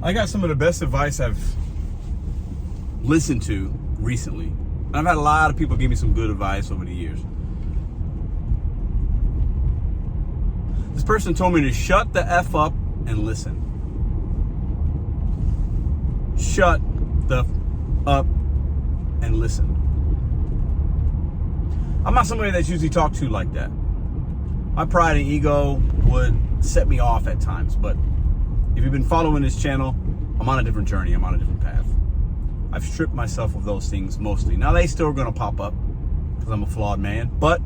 I got some of the best advice I've listened to recently. And I've had a lot of people give me some good advice over the years. This person told me to shut the F up and listen. Shut the up and listen. I'm not somebody that's usually talked to like that. My pride and ego would set me off at times, but if you've been following this channel, I'm on a different journey. I'm on a different path. I've stripped myself of those things mostly. Now they still are going to pop up because I'm a flawed man, but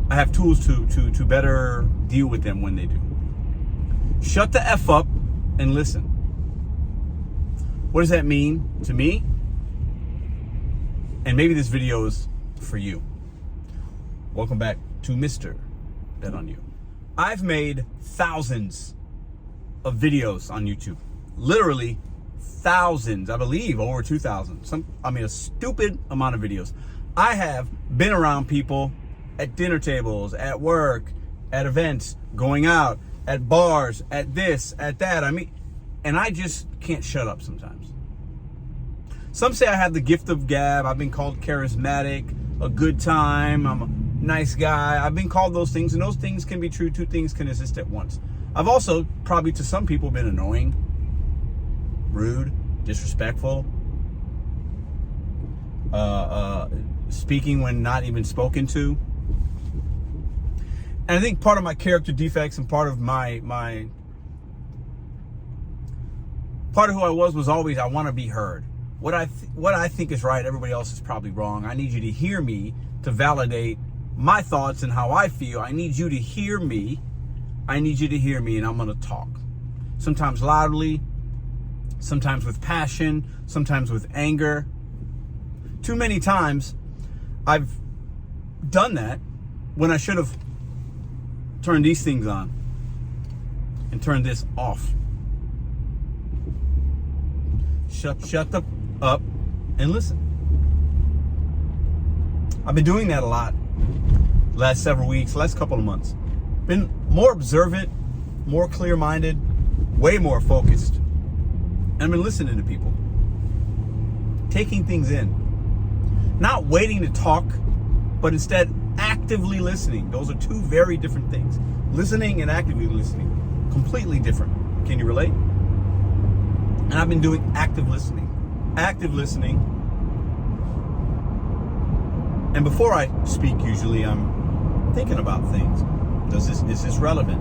I have tools to better deal with them when they do. Shut the F up and listen. What does that mean to me? And maybe this video is for you. Welcome back to Mr.BetonYou. I've made thousands of videos on YouTube. Literally thousands, I believe over 2,000. A stupid amount of videos. I have been around people at dinner tables, at work, at events, going out, at bars, at this, at that. And I just can't shut up sometimes. Some say I have the gift of gab. I've been called charismatic, a good time, I'm a nice guy. I've been called those things, and those things can be true. Two things can exist at once. I've also probably to some people been annoying, rude, disrespectful, speaking when not even spoken to. And I think part of my character defects and part of my part of who I was always, I want to be heard. What I think is right, everybody else is probably wrong. I need you to hear me to validate my thoughts and how I feel. I need you to hear me. I need you to hear me, and I'm going to talk. Sometimes loudly, sometimes with passion, sometimes with anger. Too many times I've done that when I should have turned these things on and turned this off. Shut the up and listen. I've been doing that a lot last several weeks, last couple of months. Been more observant, more clear-minded, way more focused. And I've been listening to people, taking things in, not waiting to talk, but instead actively listening. Those are two very different things. Listening and actively listening, completely different. Can you relate? And I've been doing active listening. And before I speak, usually I'm thinking about things. Is this relevant?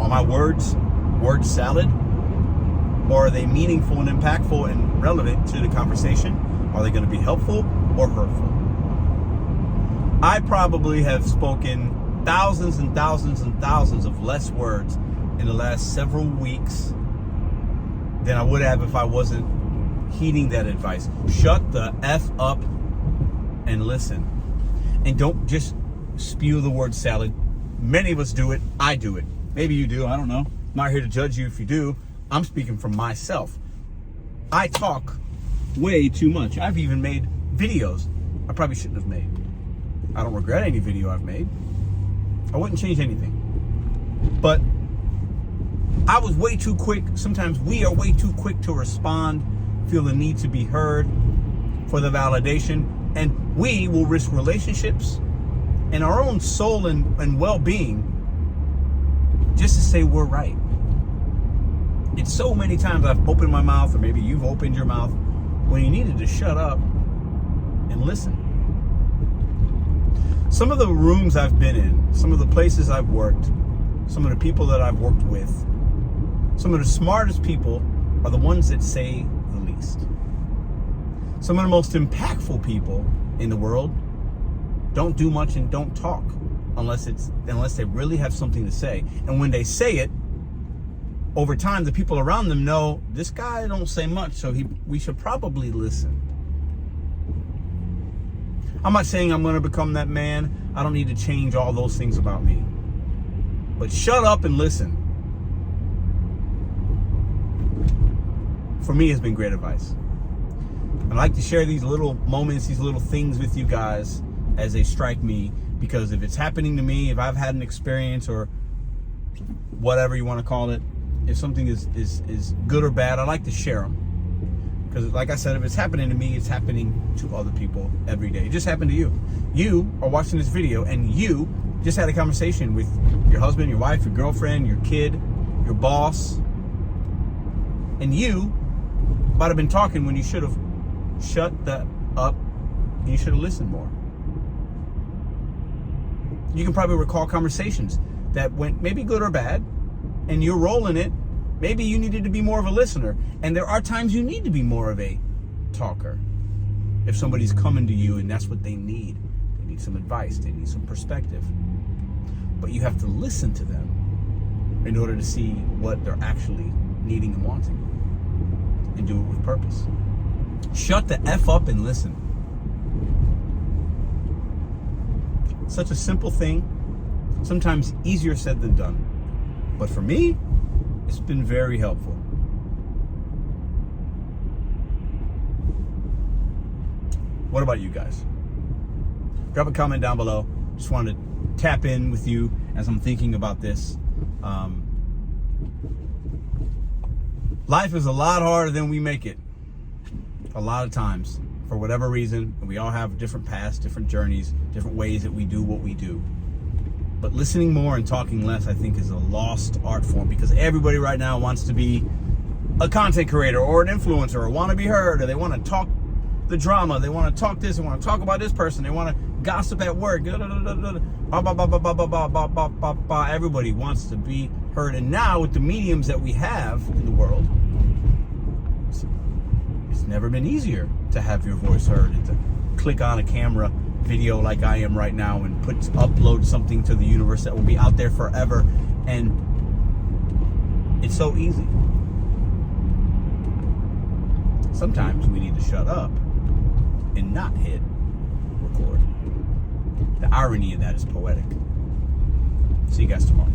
Are my words word salad? Or are they meaningful and impactful and relevant to the conversation? Are they going to be helpful or hurtful? I probably have spoken thousands and thousands and thousands of less words in the last several weeks than I would have if I wasn't heeding that advice. Shut the F up and listen. And don't just spew the word salad. Many of us do it. I do it. Maybe you do. I don't know. I'm not here to judge you if you do. I'm speaking from myself. I talk way too much. I've even made videos I probably shouldn't have made. I don't regret any video I've made. I wouldn't change anything. But I was way too quick. Sometimes we are way too quick to respond, feel the need to be heard for the validation, and we will risk relationships and our own soul and well-being just to say we're right. And so many times I've opened my mouth, or maybe you've opened your mouth, when you needed to shut up and listen. Some of the rooms I've been in, some of the places I've worked, some of the people that I've worked with, some of the smartest people are the ones that say the least. Some of the most impactful people in the world don't do much and don't talk unless they really have something to say. And when they say it, over time, the people around them know this guy don't say much, so we should probably listen. I'm not saying I'm going to become that man. I don't need to change all those things about me. But shut up and listen. For me, has been great advice. I like to share these little moments, these little things with you guys as they strike me, because if it's happening to me, if I've had an experience or whatever you want to call it, if something is good or bad, I like to share them. Because like I said, if it's happening to me, it's happening to other people every day. It just happened to you. You are watching this video and you just had a conversation with your husband, your wife, your girlfriend, your kid, your boss. And you might have been talking when you should have shut that up and you should have listened more. You can probably recall conversations that went maybe good or bad, and you're rolling it. Maybe you needed to be more of a listener. And there are times you need to be more of a talker. If somebody's coming to you and that's what they need. They need some advice. They need some perspective. But you have to listen to them in order to see what they're actually needing and wanting. And do it with purpose. Shut the F up and listen. Such a simple thing. Sometimes easier said than done. But for me, it's been very helpful. What about you guys? Drop a comment down below. Just wanted to tap in with you as I'm thinking about this. Life is a lot harder than we make it. A lot of times, for whatever reason. We all have different paths, different journeys, different ways that we do what we do. But listening more and talking less, I think, is a lost art form, because everybody right now wants to be a content creator or an influencer, or want to be heard, or they want to talk the drama, they want to talk this, they want to talk about this person, they want to gossip at work. Everybody wants to be heard. And now with the mediums that we have in the world, it's never been easier to have your voice heard and to click on a camera video like I am right now and upload something to the universe that will be out there forever. And it's so easy. Sometimes we need to shut up and not hit record. The irony of that is poetic. See you guys tomorrow.